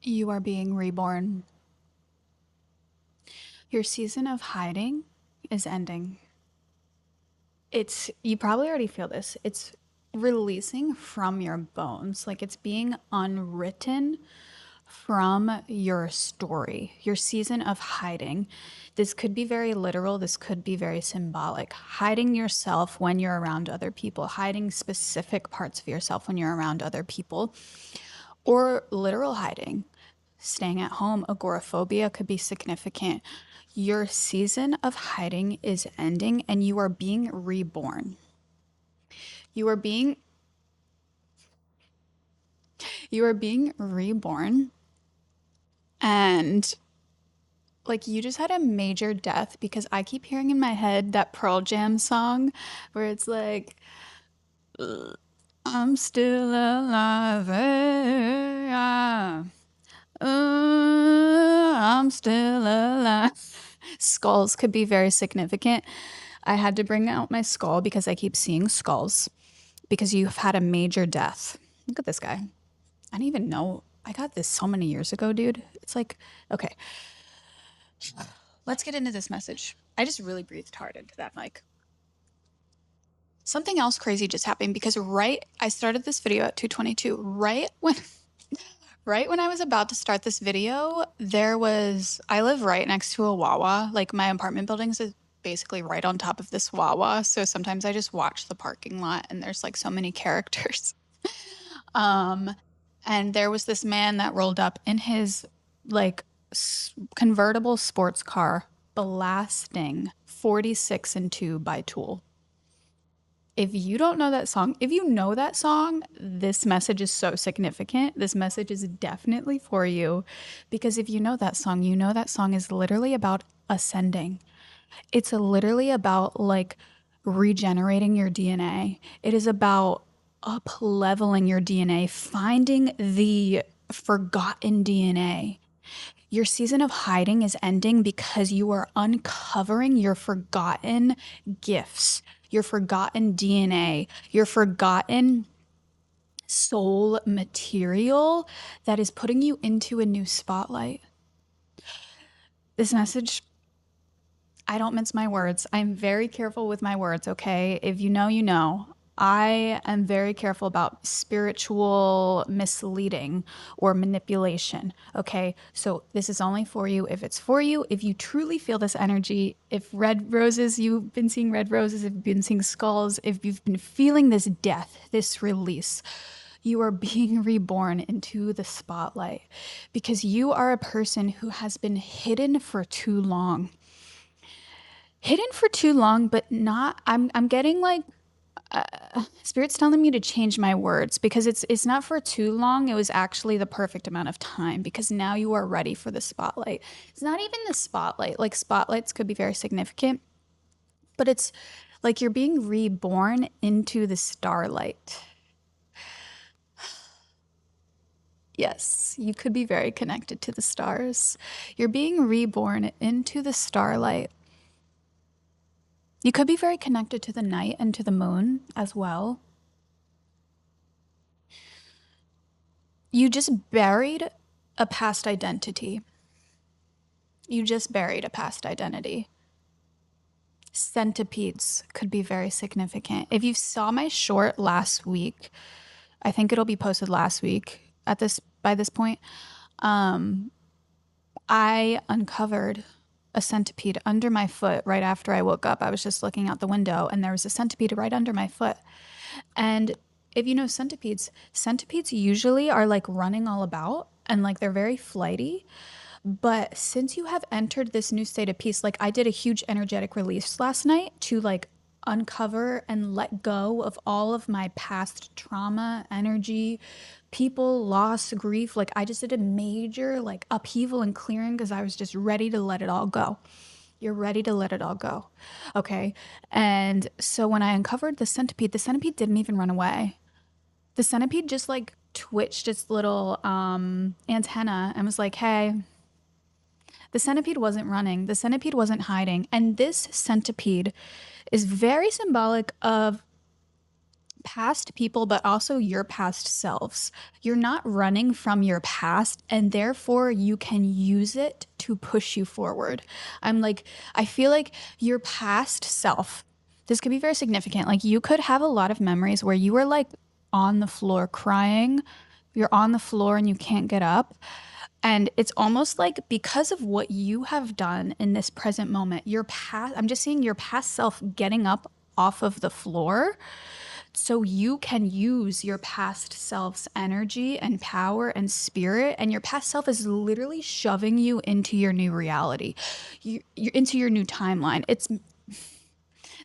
You are being reborn. Your season of hiding is ending. You probably already feel this. It's releasing from your bones. Like it's being unwritten from your story, your season of hiding. This could be very literal. This could be very symbolic. Hiding yourself when you're around other people, hiding specific parts of yourself when you're around other people, or literal hiding. Staying at home, agoraphobia could be significant. Your season of hiding is ending and you are being reborn. You are being you are being reborn, and like you just had a major death because I keep hearing in my head that Pearl Jam song where it's like I'm still alive. Yeah. I'm still alive. Skulls could be very significant. I had to bring out my skull because I keep seeing skulls because you've had a major death. Look at this guy. I didn't even know. I got this so many years ago, dude. It's like, okay, let's get into this message. I just really breathed hard into that mic. Something else crazy just happened because I started this video at 2:22. Right when I was about to start this video, I live right next to a Wawa. Like my apartment buildings is basically right on top of this Wawa. So sometimes I just watch the parking lot and there's like so many characters. Um, and there was this man that rolled up in his like convertible sports car blasting 46 and 2 by Tool. If you don't know that song, if you know that song, this message is so significant. This message is definitely for you because if you know that song, you know that song is literally about ascending. It's literally about like regenerating your DNA. It is about up leveling your DNA, finding the forgotten DNA. Your season of hiding is ending because you are uncovering your forgotten gifts, your forgotten DNA, your forgotten soul material that is putting you into a new spotlight. This message, I don't mince my words. I'm very careful with my words, okay? If you know, you know. I am very careful about spiritual misleading or manipulation, okay? So this is only for you if it's for you. If you truly feel this energy, if red roses, you've been seeing red roses, if you've been seeing skulls, if you've been feeling this death, this release, you are being reborn into the spotlight because you are a person who has been hidden for too long. Hidden for too long, but not. I'm getting like spirit's telling me to change my words because it's not for too long. It was actually the perfect amount of time because now you are ready for the spotlight. It's not even the spotlight. Like spotlights could be very significant, but it's like you're being reborn into the starlight. Yes, you could be very connected to the stars. You're being reborn into the starlight. You could be very connected to the night and to the moon as well. You just buried a past identity. You just buried a past identity. Centipedes could be very significant. If you saw my short last week, I think it'll be posted last week by this point. I uncovered a centipede under my foot right after I woke up. I was just looking out the window and there was a centipede right under my foot. And if you know centipedes, centipedes usually are like running all about and like they're very flighty. But since you have entered this new state of peace, like I did a huge energetic release last night to like uncover and let go of all of my past trauma, energy, people, loss, grief. Like I just did a major like upheaval and clearing because I was just ready to let it all go. You're ready to let it all go. Okay. And so when I uncovered the centipede didn't even run away. The centipede just like twitched its little antenna and was like, hey, the centipede wasn't running. The centipede wasn't hiding. And this centipede is very symbolic of past people, but also your past selves. You're not running from your past, and therefore you can use it to push you forward. I'm like, I feel like your past self, this could be very significant. Like, you could have a lot of memories where you were like on the floor crying. You're on the floor and you can't get up. And it's almost like because of what you have done in this present moment, your past, I'm just seeing your past self getting up off of the floor so you can use your past self's energy and power and spirit. And your past self is literally shoving you into your new reality, you're into your new timeline. It's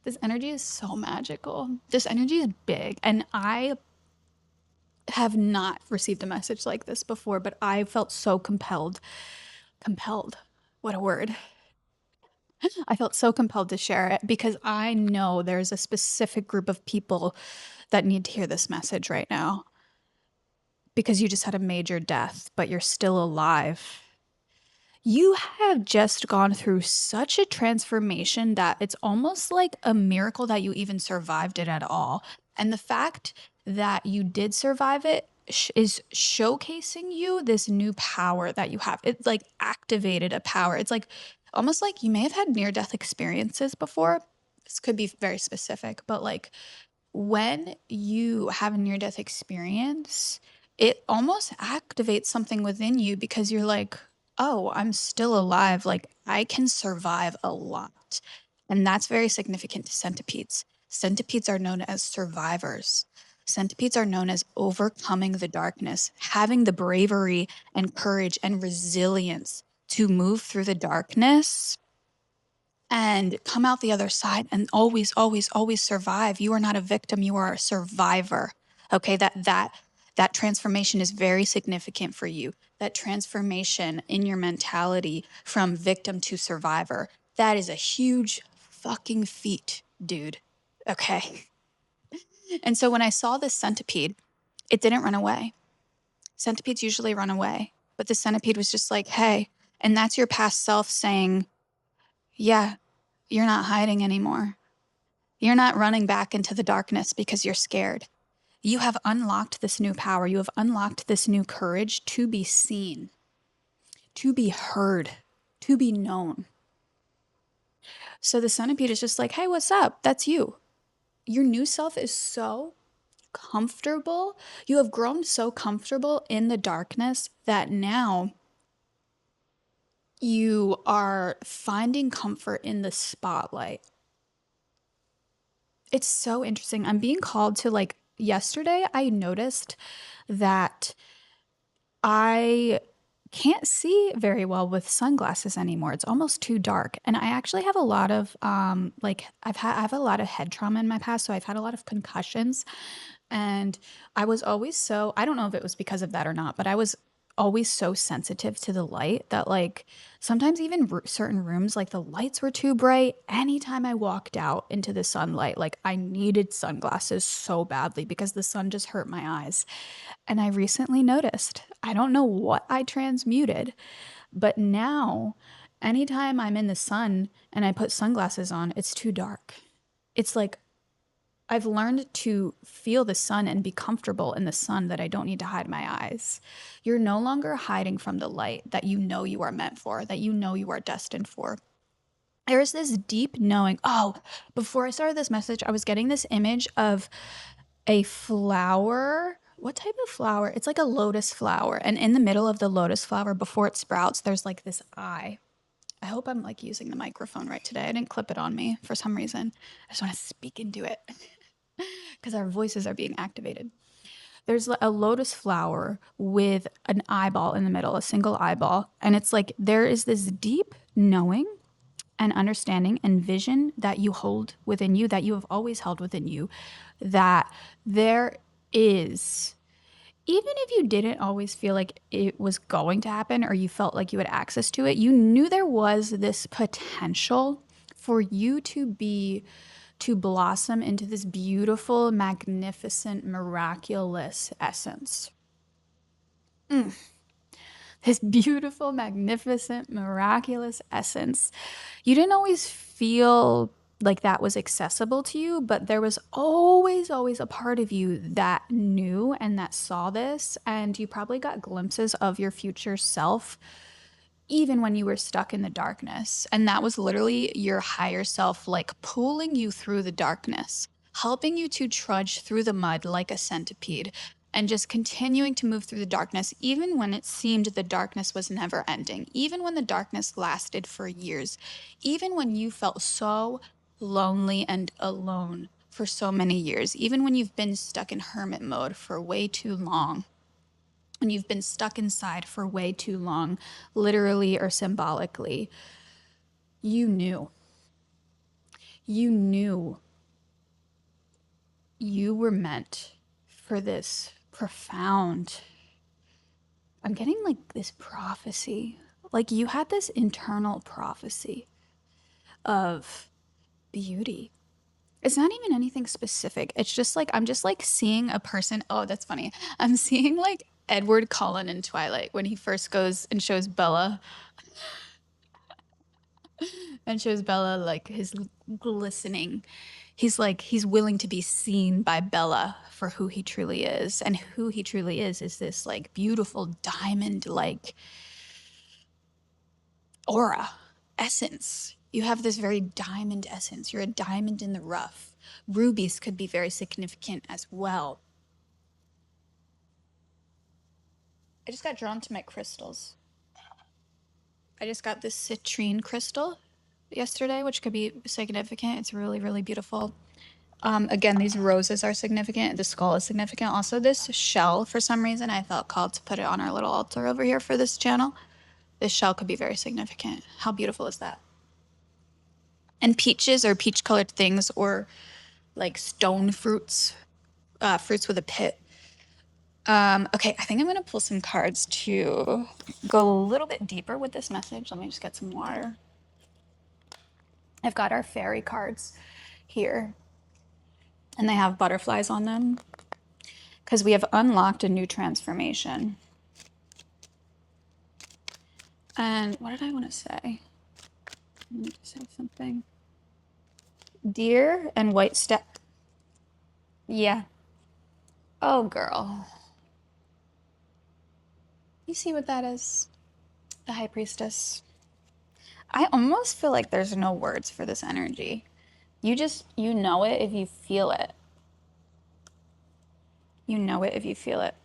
this energy is so magical. This energy is big. And I have not received a message like this before, but I felt so compelled. Compelled. What a word. I felt so compelled to share it because I know there's a specific group of people that need to hear this message right now because you just had a major death, but you're still alive. You have just gone through such a transformation that it's almost like a miracle that you even survived it at all. And the fact that you did survive it is showcasing you this new power that you have. It's like activated a power. It's like almost like you may have had near death experiences before. This could be very specific, but like when you have a near death experience, it almost activates something within you because you're like, oh, I'm still alive. Like, I can survive a lot. And that's very significant to centipedes. Centipedes are known as survivors. Centipedes are known as overcoming the darkness, having the bravery and courage and resilience to move through the darkness and come out the other side and always, always, always survive. You are not a victim, you are a survivor. Okay, that transformation is very significant for you. That transformation in your mentality from victim to survivor. That is a huge fucking feat, dude. Okay. And so when I saw this centipede, it didn't run away. Centipedes usually run away, but the centipede was just like, hey, and that's your past self saying, yeah, you're not hiding anymore. You're not running back into the darkness because you're scared. You have unlocked this new power. You have unlocked this new courage to be seen, to be heard, to be known. So the centipede is just like, hey, what's up? That's you. Your new self is so comfortable. You have grown so comfortable in the darkness that now you are finding comfort in the spotlight. It's so interesting. I'm being called to, like, yesterday I noticed that I can't see very well with sunglasses anymore. It's almost too dark. And I actually have a lot of like I have a lot of head trauma in my past, so I've had a lot of concussions. And I was always so, I don't know if it was because of that or not, but I was always so sensitive to the light that, like, sometimes even certain rooms, like, the lights were too bright. Anytime I walked out into the sunlight, like, I needed sunglasses so badly because the sun just hurt my eyes. And I recently noticed, I don't know what I transmuted, but now anytime I'm in the sun and I put sunglasses on, it's too dark. It's like I've learned to feel the sun and be comfortable in the sun that I don't need to hide my eyes. You're no longer hiding from the light that you know you are meant for, that you know you are destined for. There's this deep knowing. Oh, before I started this message, I was getting this image of a flower. What type of flower? It's like a lotus flower. And in the middle of the lotus flower, before it sprouts, there's like this eye. I hope I'm like using the microphone right today. I didn't clip it on me for some reason. I just want to speak into it because our voices are being activated. There's a lotus flower with an eyeball in the middle, a single eyeball. And it's like there is this deep knowing and understanding and vision that you hold within you, that you have always held within you, that there is, even if you didn't always feel like it was going to happen or you felt like you had access to it, you knew there was this potential for you to blossom into this beautiful, magnificent, miraculous essence. This beautiful, magnificent, miraculous essence. You didn't always feel like that was accessible to you, but there was always, always a part of you that knew and that saw this. And you probably got glimpses of your future self even when you were stuck in the darkness. And that was literally your higher self, like pulling you through the darkness, helping you to trudge through the mud like a centipede, and just continuing to move through the darkness, even when it seemed the darkness was never ending, even when the darkness lasted for years, even when you felt so lonely and alone for so many years, even when you've been stuck in hermit mode for way too long, and you've been stuck inside for way too long, literally or symbolically, you knew. You knew you were meant for this profound, I'm getting like this prophecy. Like you had this internal prophecy of beauty. It's not even anything specific. It's just like, I'm just like seeing a person. Oh, that's funny. I'm seeing like Edward Cullen in Twilight when he first goes and shows Bella like his glistening. He's like, he's willing to be seen by Bella for who he truly is. And who he truly is this like beautiful diamond like aura, essence. You have this very diamond essence. You're a diamond in the rough. Rubies could be very significant as well. I just got drawn to my crystals. I just got this citrine crystal yesterday, which could be significant. It's really, really beautiful. Again, these roses are significant. The skull is significant. Also, this shell, for some reason, I felt called to put it on our little altar over here for this channel. This shell could be very significant. How beautiful is that? And peaches or peach colored things, or like stone fruits, fruits with a pit. Okay, I think I'm gonna pull some cards to go a little bit deeper with this message. Let me just get some water. I've got our fairy cards here, and they have butterflies on them because we have unlocked a new transformation. And what did I want to say? I need to say something. Deer and white step. Yeah. Oh, girl. You see what that is? The high priestess. I almost feel like there's no words for this energy. You know it if you feel it. You know it if you feel it.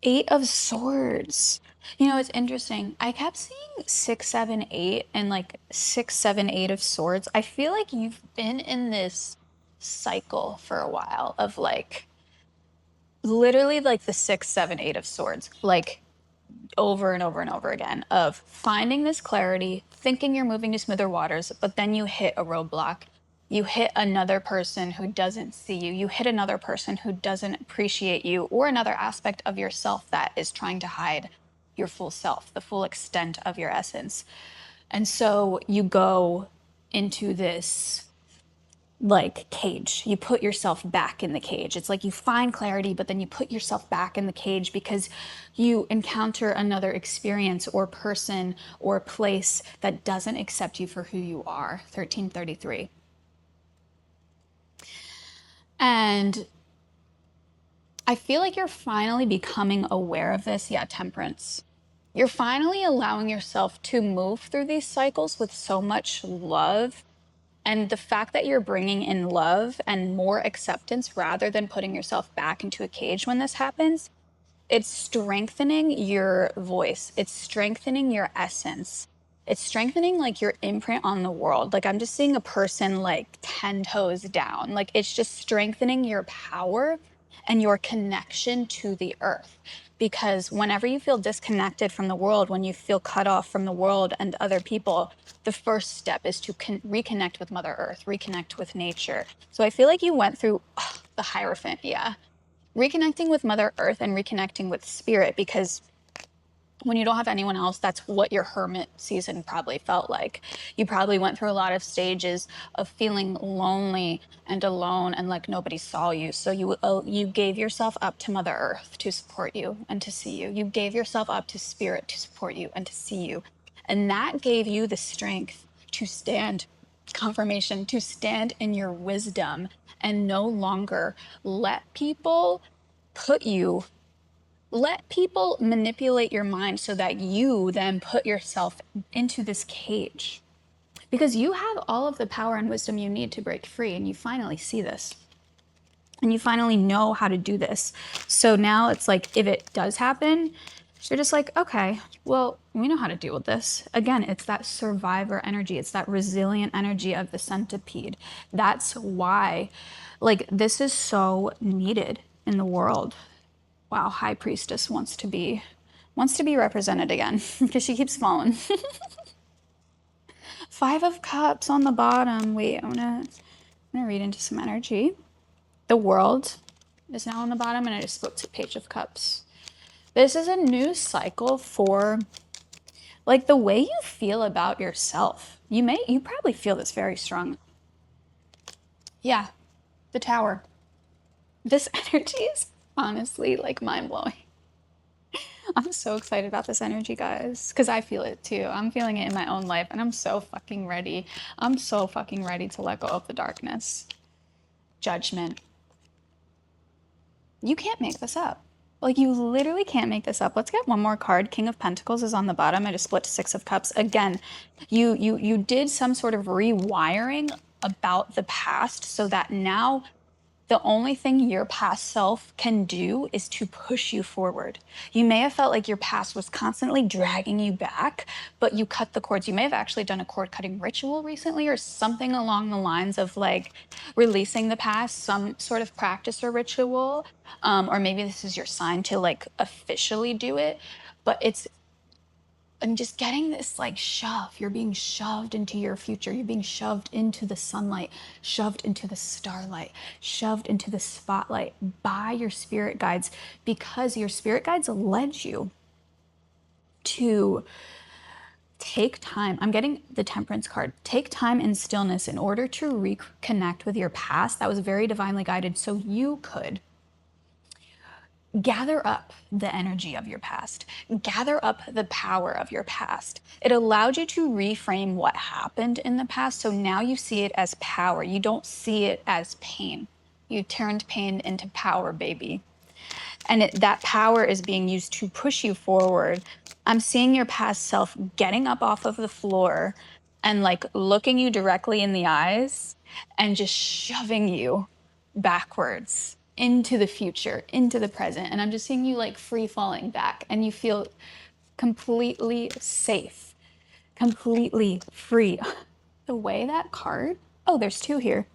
Eight of Swords. You know, it's interesting. I kept seeing 6, 7, 8 and like 6, 7, 8 of Swords. I feel like you've been in this cycle for a while of like literally like the 6, 7, 8 of Swords. Like over and over and over again of finding this clarity, thinking you're moving to smoother waters, but then you hit a roadblock. You hit another person who doesn't see you. You hit another person who doesn't appreciate you, or another aspect of yourself that is trying to hide your full self, the full extent of your essence. And so you go into this like cage. You put yourself back in the cage. It's like you find clarity, but then you put yourself back in the cage because you encounter another experience or person or place that doesn't accept you for who you are. 1333. And I feel like you're finally becoming aware of this. Yeah, Temperance. You're finally allowing yourself to move through these cycles with so much love. And the fact that you're bringing in love and more acceptance rather than putting yourself back into a cage when this happens, it's strengthening your voice. It's strengthening your essence. It's strengthening like your imprint on the world. Like I'm just seeing a person like 10 toes down. Like it's just strengthening your power and your connection to the earth. Because whenever you feel disconnected from the world, when you feel cut off from the world and other people, the first step is to reconnect with Mother Earth, reconnect with nature. So I feel like you went through the Hierophant, yeah. Reconnecting with Mother Earth and reconnecting with Spirit, because when you don't have anyone else, that's what your hermit season probably felt like. You probably went through a lot of stages of feeling lonely and alone and like nobody saw you. So you gave yourself up to Mother Earth to support you and to see you. You gave yourself up to Spirit to support you and to see you. And that gave you the strength to stand, confirmation, to stand in your wisdom and no longer let people put you, let people manipulate your mind so that you then put yourself into this cage. Because you have all of the power and wisdom you need to break free, and you finally see this. And you finally know how to do this. So now it's like, if it does happen, you're just like, okay, well, we know how to deal with this. Again, it's that survivor energy. It's that resilient energy of the centipede. That's why, like, this is so needed in the world. Wow, High Priestess wants to be represented again because she keeps falling. Five of Cups on the bottom. Wait, I'm gonna read into some energy. The World is now on the bottom, and I just flipped to Page of Cups. This is a new cycle for like the way you feel about yourself. You probably feel this very strong. Yeah, the Tower. This energy is honestly like mind-blowing. I'm so excited about this energy, guys, because I feel it too. I'm feeling it in my own life, and I'm so fucking ready. I'm so fucking ready to let go of the darkness. Judgment. You can't make this up. Like, you literally can't make this up. Let's get one more card. King of Pentacles is on the bottom. I just split to Six of Cups. Again, you did some sort of rewiring about the past so that now the only thing your past self can do is to push you forward. You may have felt like your past was constantly dragging you back, but you cut the cords. You may have actually done a cord cutting ritual recently or something along the lines of like releasing the past, some sort of practice or ritual. Or maybe this is your sign to like officially do it. But I'm just getting this like shove. You're being shoved into your future. You're being shoved into the sunlight, shoved into the starlight, shoved into the spotlight by your spirit guides, because your spirit guides led you to take time. I'm getting the Temperance card. Take time in stillness in order to reconnect with your past. That was very divinely guided, so you could gather up the energy of your past, gather up the power of your past. It allowed you to reframe what happened in the past. So now you see it as power. You don't see it as pain. You turned pain into power, baby. And that power is being used to push you forward. I'm seeing your past self getting up off of the floor and like looking you directly in the eyes and just shoving you backwards into the future, into the present. And I'm just seeing you like free falling back, and you feel completely safe, completely free. The way that card, oh, there's two here.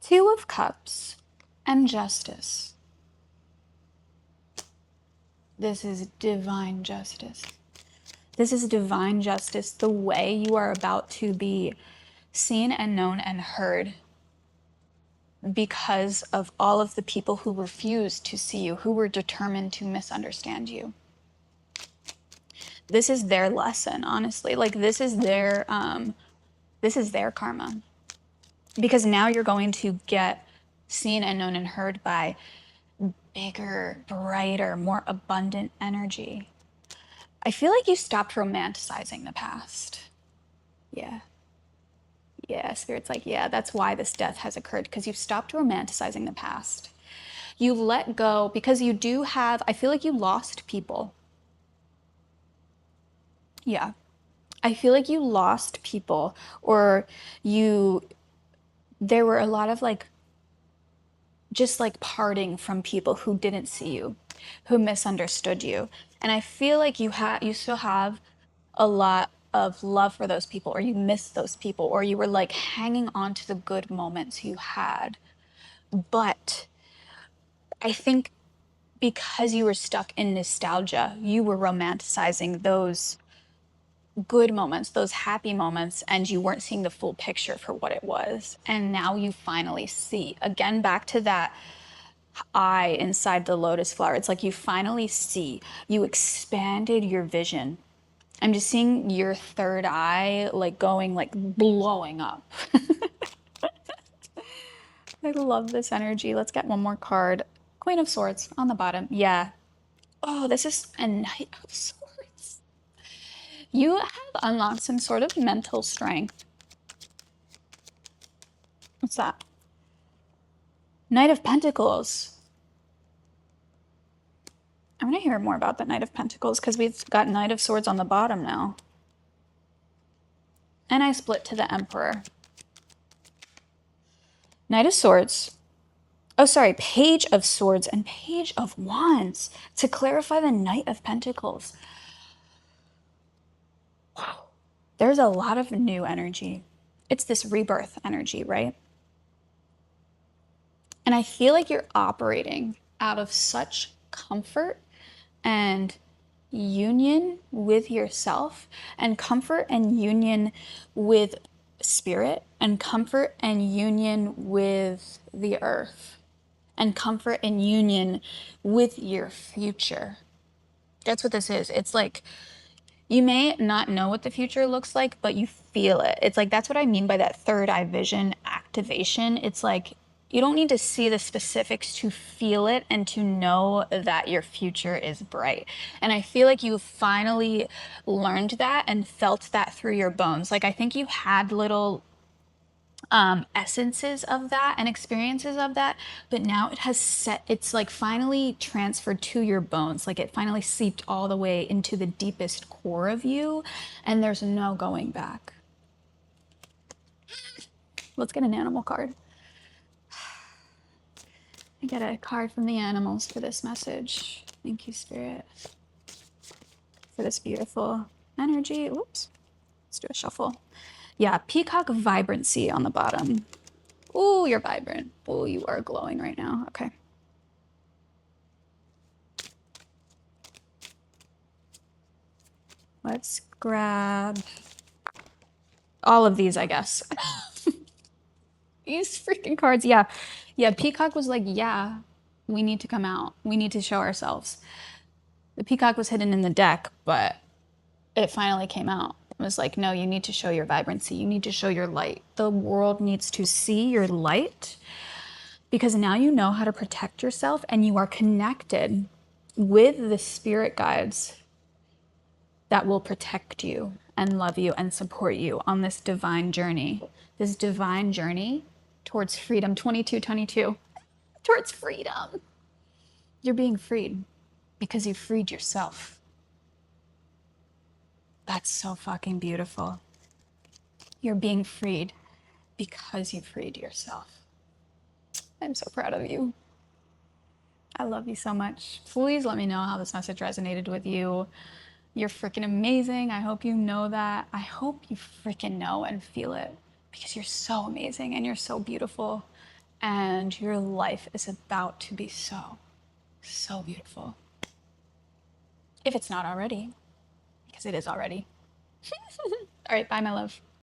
Two of Cups and Justice. This is divine justice. This is divine justice. The way you are about to be seen and known and heard because of all of the people who refused to see you, who were determined to misunderstand you. This is their lesson, honestly. Like, this is their karma. Because now you're going to get seen and known and heard by bigger, brighter, more abundant energy. I feel like you stopped romanticizing the past. Yeah. Yeah, Spirit's like, yeah, that's why this death has occurred, because you've stopped romanticizing the past. You let go, because you do have, I feel like you lost people. Yeah. I feel like you lost people, or there were a lot of like, just like parting from people who didn't see you, who misunderstood you. And I feel like you still have a lot of love for those people, or you miss those people, or you were like hanging on to the good moments you had. But I think because you were stuck in nostalgia, you were romanticizing those good moments, those happy moments, and you weren't seeing the full picture for what it was. And now you finally see. Again, back to that eye inside the lotus flower. It's like you finally see. You expanded your vision. I'm just seeing your third eye like going, like blowing up. I love this energy. Let's get one more card. Queen of Swords on the bottom. Yeah. Oh, this is a Knight of Swords. You have unlocked some sort of mental strength. What's that? Knight of Pentacles. I want to hear more about the Knight of Pentacles because we've got Knight of Swords on the bottom now. And I split to the Emperor. Knight of Swords. Oh, sorry. Page of Swords and Page of Wands. To clarify the Knight of Pentacles. Wow. There's a lot of new energy. It's this rebirth energy, right? And I feel like you're operating out of such comfort and union with yourself, and comfort and union with spirit, and comfort and union with the earth, and comfort and union with your future. That's what this is. It's like you may not know what the future looks like, but you feel it. It's like that's what I mean by that third eye vision activation. It's like you don't need to see the specifics to feel it and to know that your future is bright. And I feel like you finally learned that and felt that through your bones. Like I think you had little essences of that and experiences of that, but now it has set, it's like finally transferred to your bones. Like it finally seeped all the way into the deepest core of you, and there's no going back. Let's get an animal card. I get a card from the animals for this message. Thank you, Spirit, for this beautiful energy. Oops. Let's do a shuffle. Yeah, peacock vibrancy on the bottom. Ooh, you're vibrant. Ooh, you are glowing right now. Okay. Let's grab all of these, I guess. These freaking cards. Yeah. Yeah, Peacock was like, yeah, we need to come out. We need to show ourselves. The Peacock was hidden in the deck, but it finally came out. It was like, no, you need to show your vibrancy. You need to show your light. The world needs to see your light because now you know how to protect yourself and you are connected with the spirit guides that will protect you and love you and support you on this divine journey towards freedom. 2222, towards freedom. You're being freed because you freed yourself. That's so fucking beautiful. You're being freed because you freed yourself. I'm so proud of you. I love you so much. Please let me know how this message resonated with you. You're freaking amazing. I hope you know that. I hope you freaking know and feel it because you're so amazing and you're so beautiful and your life is about to be so, so beautiful. If it's not already, because it is already. All right, bye, my love.